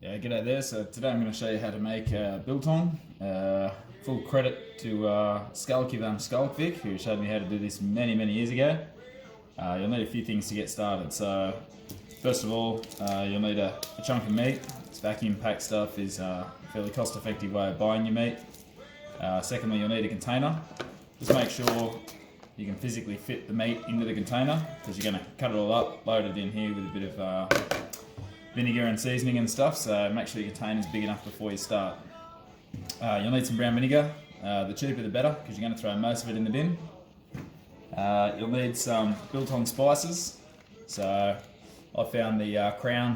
Yeah, g'day there. So today I'm going to show you how to make Biltong. Full credit to Skalky van Skalkvik, who showed me how to do this many years ago. You'll need a few things to get started. So first of all, you'll need a chunk of meat. This vacuum packed stuff is a fairly cost effective way of buying your meat. Secondly, you'll need a container. Just make sure you can physically fit the meat into the container, because you're going to cut it all up, load it in here with a bit of vinegar and seasoning and stuff, so make sure your container's big enough before you start. You'll need some brown vinegar. The cheaper the better, because you're going to throw most of it in the bin. You'll need some Biltong spices. So I found the Crown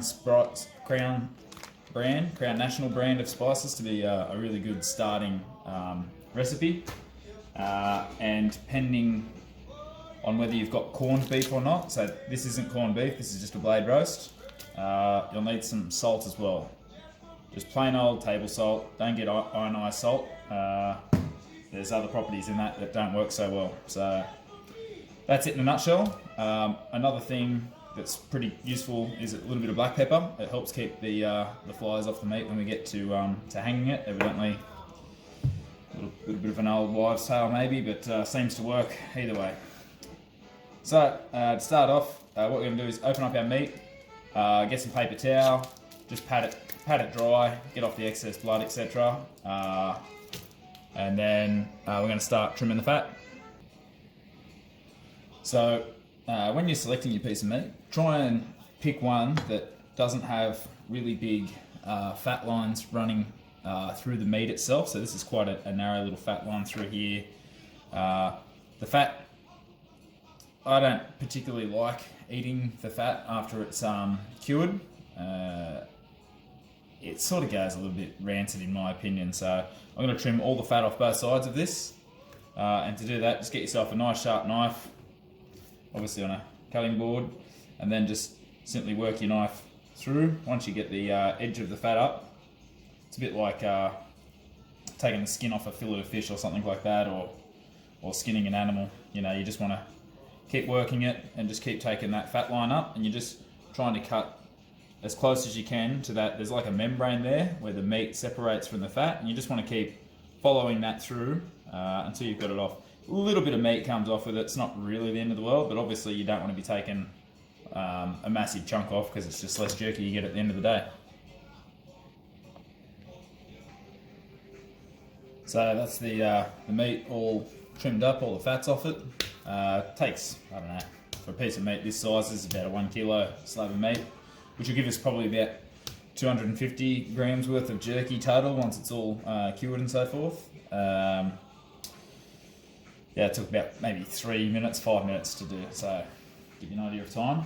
National brand of spices to be a really good starting recipe. And depending on whether you've got corned beef or not, so this isn't corned beef, this is just a blade roast. You'll need some salt as well. Just plain old table salt. Don't get ionized salt. There's other properties in that don't work so well. So that's it in a nutshell. Another thing that's pretty useful is a little bit of black pepper. It helps keep the flies off the meat when we get to hanging it. Evidently, a little bit of an old wives' tale maybe, but seems to work either way. So to start off, what we're going to do is open up our meat. Get some paper towel, just pat it dry, get off the excess blood, etc. And then we're going to start trimming the fat. So when you're selecting your piece of meat, try and pick one that doesn't have really big fat lines running through the meat itself. So this is quite a narrow little fat line through here. The fat, I don't particularly like eating the fat after it's cured. It sort of goes a little bit rancid in my opinion, so I'm going to trim all the fat off both sides of this. And to do that, just get yourself a nice sharp knife, obviously on a cutting board, and then just simply work your knife through. Once you get the edge of the fat up, it's a bit like taking the skin off a fillet of fish or something like that, or skinning an animal. You know, you just want to keep working it and just keep taking that fat line up, and you're just trying to cut as close as you can to that. There's like a membrane there where the meat separates from the fat, and you just want to keep following that through until you've got it off. A little bit of meat comes off with it. It's not really the end of the world, but obviously you don't want to be taking a massive chunk off, because it's just less jerky you get at the end of the day. So that's the meat all trimmed up, all the fat's off it. Takes, I don't know, for a piece of meat this size, this is about a 1 kilo slab of meat, which will give us probably about 250 grams worth of jerky total once it's all cured and so forth. Yeah, it took about maybe 3 minutes, 5 minutes to do it, so give you an idea of time.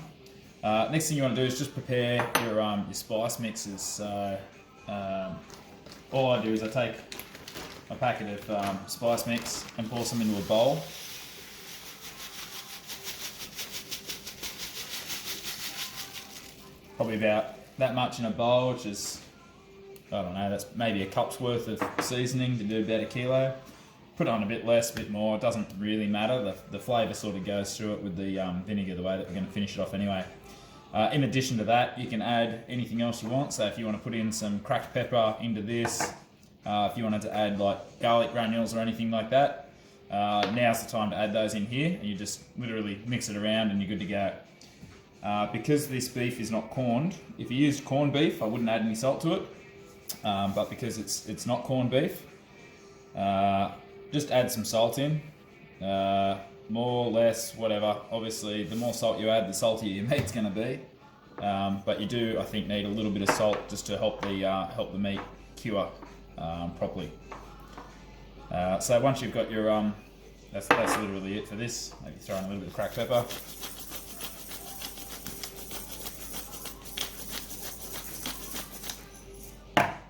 Next thing you want to do is just prepare your spice mixes. So all I do is I take a packet of spice mix and pour some into a bowl. Probably about that much in a bowl, which is, I don't know, that's maybe a cup's worth of seasoning to do about 1 kilo. Put on a bit less, a bit more, it doesn't really matter. The flavour sort of goes through it with the vinegar, the way that we're going to finish it off anyway. In addition to that, you can add anything else you want. So if you want to put in some cracked pepper into this, if you wanted to add like garlic granules or anything like that, now's the time to add those in here, and you just literally mix it around and you're good to go. Because this beef is not corned, if you used corned beef, I wouldn't add any salt to it. But because it's not corned beef, just add some salt in. More, less, whatever. Obviously, the more salt you add, the saltier your meat's going to be. But you do, I think, need a little bit of salt just to help the meat cure properly. So once you've got your that's literally it for this. Maybe throw in a little bit of cracked pepper.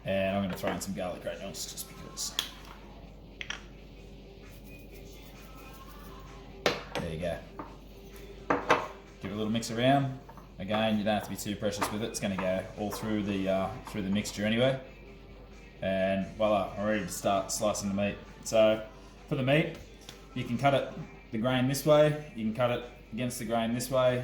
And I'm going to throw in some garlic granules just because. There you go. Give it a little mix around. Again, you don't have to be too precious with it. It's going to go all through the mixture anyway. And voila, I'm ready to start slicing the meat. So for the meat, you can cut it the grain this way. You can cut it against the grain this way.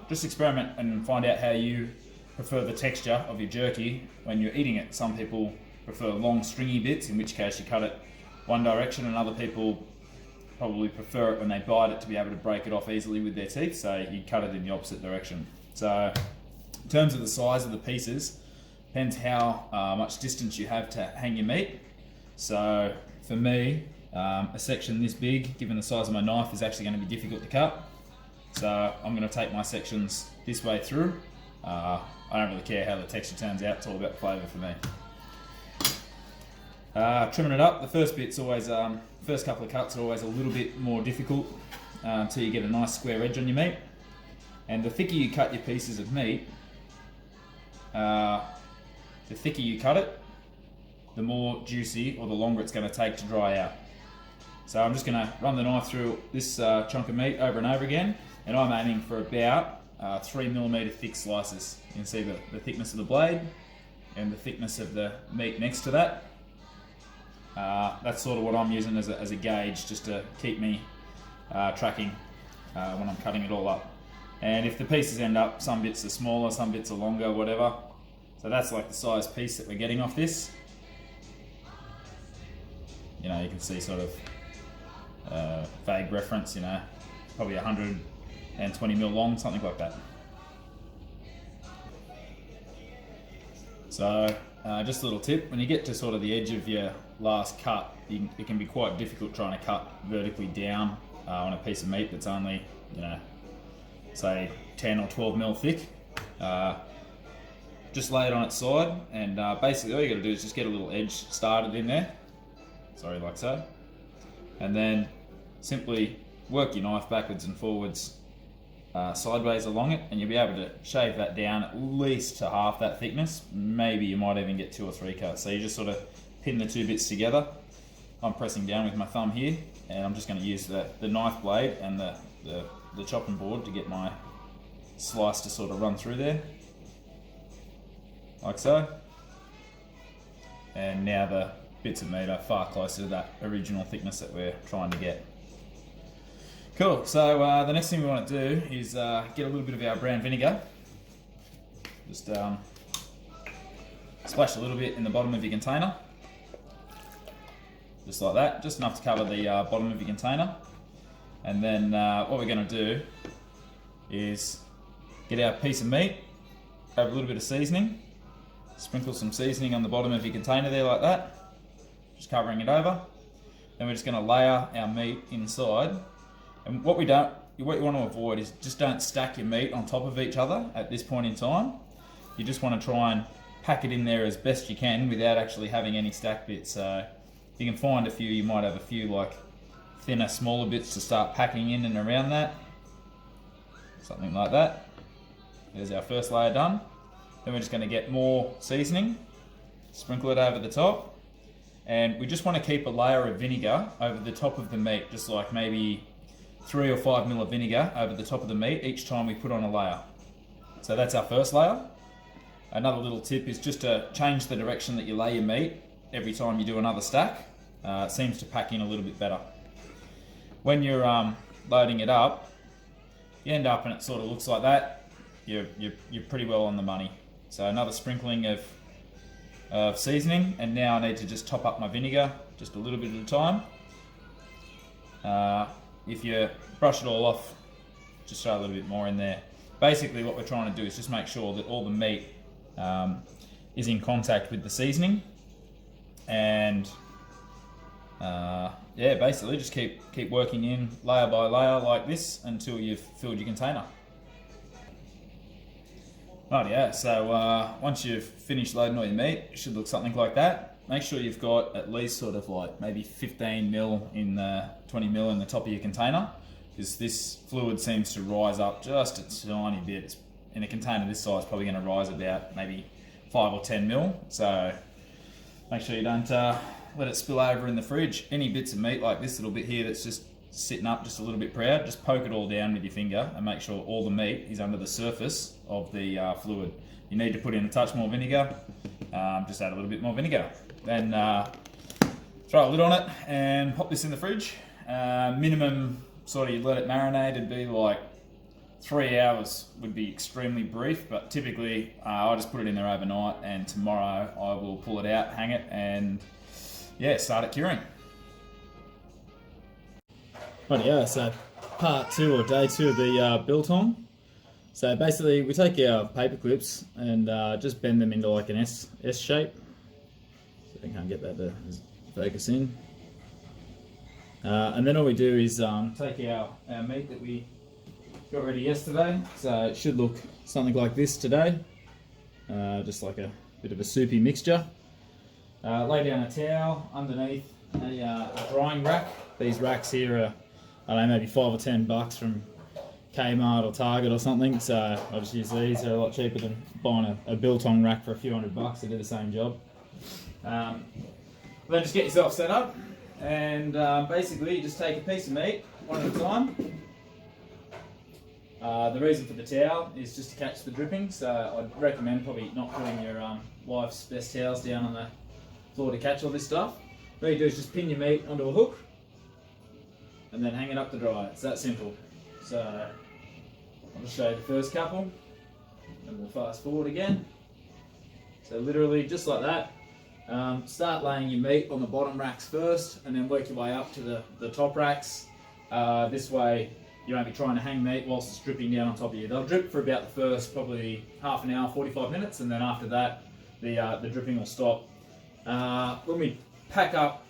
Just experiment and find out how you prefer the texture of your jerky when you're eating it. Some people prefer long stringy bits, in which case you cut it one direction, and other people probably prefer it when they bite it to be able to break it off easily with their teeth, so you cut it in the opposite direction. So in terms of the size of the pieces, depends how much distance you have to hang your meat. So for me, a section this big, given the size of my knife, is actually going to be difficult to cut. So I'm going to take my sections this way through. I don't really care how the texture turns out, it's all about flavour for me. Trimming it up, the first bit's always, first couple of cuts are always a little bit more difficult until you get a nice square edge on your meat. And the thicker you cut your pieces of meat, the thicker you cut it, the more juicy or the longer it's going to take to dry out. So I'm just going to run the knife through this chunk of meat over and over again, and I'm aiming for about 3mm thick slices. You can see the thickness of the blade and the thickness of the meat next to that. That's sort of what I'm using as a gauge, just to keep me tracking when I'm cutting it all up. And if the pieces end up, some bits are smaller, some bits are longer, whatever. So that's like the size piece that we're getting off this. You know, you can see sort of vague reference, you know, probably 120mm long, something like that. So just a little tip, when you get to sort of the edge of your last cut, it can be quite difficult trying to cut vertically down on a piece of meat that's only, you know, say 10 or 12mm thick. Just lay it on its side, and basically all you got to do is just get a little edge started in there, sorry, like so, and then simply work your knife backwards and forwards sideways along it, and you'll be able to shave that down at least to half that thickness. Maybe you might even get 2 or 3 cuts. So you just sort of pin the two bits together. I'm pressing down with my thumb here, and I'm just going to use the knife blade and the chopping board to get my slice to sort of run through there, like so. And now the bits of meat are far closer to that original thickness that we're trying to get. Cool, so the next thing we want to do is get a little bit of our brown vinegar. Just splash a little bit in the bottom of your container. Just like that, just enough to cover the bottom of your container. And then what we're going to do is get our piece of meat, grab a little bit of seasoning, sprinkle some seasoning on the bottom of your container there like that, just covering it over. Then we're just going to layer our meat inside. And what you want to avoid is just don't stack your meat on top of each other at this point in time. You just want to try and pack it in there as best you can without actually having any stack bits. So if you can find a few, you might have a few like thinner, smaller bits to start packing in and around that. Something like that. There's our first layer done. Then we're just going to get more seasoning, sprinkle it over the top, and we just want to keep a layer of vinegar over the top of the meat, just like maybe 3 or 5 ml of vinegar over the top of the meat each time we put on a layer. So that's our first layer. Another little tip is just to change the direction that you lay your meat every time you do another stack. It seems to pack in a little bit better. When you're loading it up, you end up and it sort of looks like that, you're pretty well on the money. So another sprinkling of seasoning, and now I need to just top up my vinegar just a little bit at a time. If you brush it all off, just throw a little bit more in there. Basically what we're trying to do is just make sure that all the meat is in contact with the seasoning, and yeah, basically just keep working in layer by layer like this until you've filled your container. Right, yeah, so once you've finished loading all your meat, it should look something like that. Make sure you've got at least sort of like maybe 15 mil in the 20 mil in the top of your container, because this fluid seems to rise up just a tiny bit. It's, in a container this size, probably going to rise about maybe 5 or 10 mil. So make sure you don't let it spill over in the fridge. Any bits of meat like this little bit here that's just sitting up just a little bit proud, just poke it all down with your finger and make sure all the meat is under the surface of the fluid. You need to put in a touch more vinegar, just add a little bit more vinegar. Then throw a lid on it and pop this in the fridge. Minimum sort of, you let it marinate, it'd be like 3 hours would be extremely brief, but typically I just put it in there overnight, and tomorrow I will pull it out, hang it, and yeah, start it curing. Right, yeah, so part 2 or day 2 of the Biltong. So basically we take our paper clips and just bend them into like an S shape. So I can't get that to focus in. And then all we do is take our meat that we got ready yesterday. So it should look something like this today. Just like a bit of a soupy mixture. Lay down a towel underneath a drying rack. These racks here are, I don't know, maybe $5 or $10 from Kmart or Target or something. So I just use these. They're a lot cheaper than buying a Biltong rack for a few $100 to do the same job. Then just get yourself set up, and basically you just take a piece of meat one at a time. The reason for the towel is just to catch the dripping, so I'd recommend probably not putting your wife's best towels down on the floor to catch all this stuff. What you do is just pin your meat onto a hook and then hang it up to dry. It's that simple. So I'll just show you the first couple, and we'll fast forward again. So literally just like that. Start laying your meat on the bottom racks first, and then work your way up to the top racks. This way you won't be trying to hang meat whilst it's dripping down on top of you. They'll drip for about the first probably half an hour, 45 minutes, and then after that the dripping will stop. When we pack up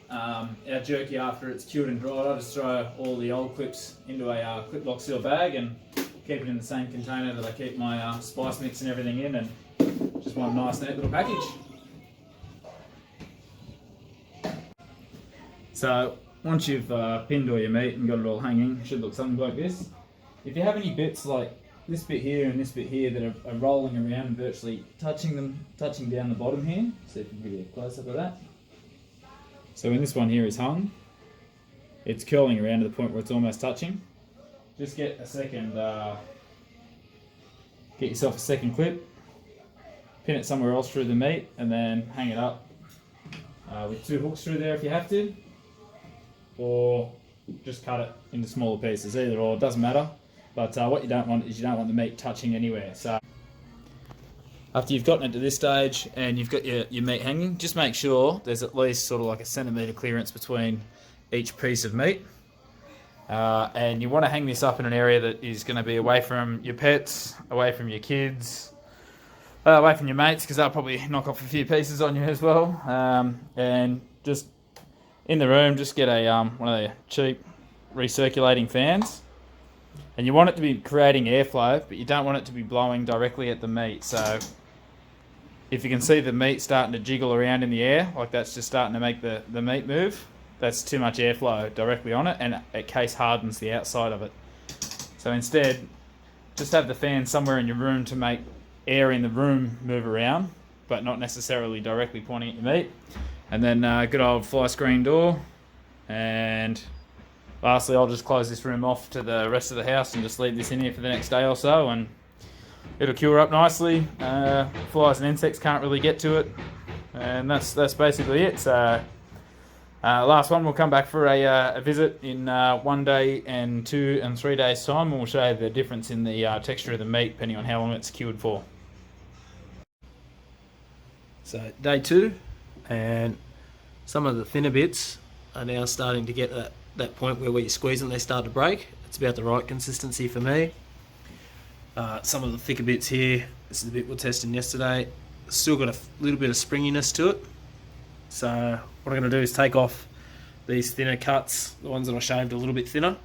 our jerky after it's cured and dried, I just throw all the old clips into a clip lock seal bag and keep it in the same container that I keep my spice mix and everything in, and just one nice neat little package. So once you've pinned all your meat and got it all hanging, it should look something like this. If you have any bits like this bit here and this bit here that are rolling around and virtually touching down the bottom here, see if we can give you a close up of that. So when this one here is hung, it's curling around to the point where it's almost touching. Just get yourself a second clip, pin it somewhere else through the meat, and then hang it up with 2 hooks through there if you have to, or just cut it into smaller pieces. Either or, it doesn't matter. But what you don't want is you don't want the meat touching anywhere. So after you've gotten it to this stage and you've got your meat hanging, just make sure there's at least sort of like a centimetre clearance between each piece of meat. And you want to hang this up in an area that is going to be away from your pets, away from your kids, away from your mates, because they'll probably knock off a few pieces on you as well. And just in the room, just get a one of the cheap recirculating fans. And you want it to be creating airflow, but you don't want it to be blowing directly at the meat. So if you can see the meat starting to jiggle around in the air, like that's just starting to make the meat move, that's too much airflow directly on it, and it case hardens the outside of it. So instead, just have the fan somewhere in your room to make air in the room move around, but not necessarily directly pointing at your meat. And then good old fly screen door. And lastly, I'll just close this room off to the rest of the house and just leave this in here for the next day or so, and it'll cure up nicely. Flies and insects can't really get to it, and that's basically it. So last one, we'll come back for a visit in 1 day and 2 and 3 days time, and we'll show you the difference in the texture of the meat depending on how long it's cured for. So day 2, and some of the thinner bits are now starting to get that point where you squeeze them, they start to break. It's about the right consistency for me. Some of the thicker bits here, this is the bit we were testing yesterday, still got a little bit of springiness to it. So what I'm going to do is take off these thinner cuts, the ones that I shaved a little bit thinner,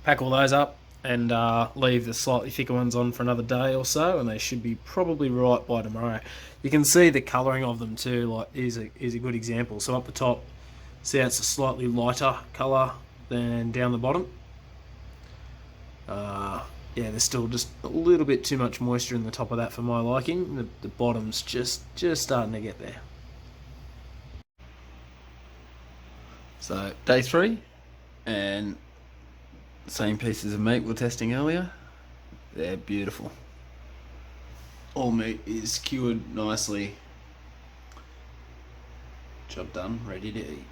pack all those up, and leave the slightly thicker ones on for another day or so, and they should be probably right by tomorrow. You can see the colouring of them too, like is a good example. So up the top, see how it's a slightly lighter colour than down the bottom. Yeah, there's still just a little bit too much moisture in the top of that for my liking. The bottom's just starting to get there. So day 3, and same pieces of meat we were testing earlier. They're beautiful. All meat is cured nicely. Job done, ready to eat.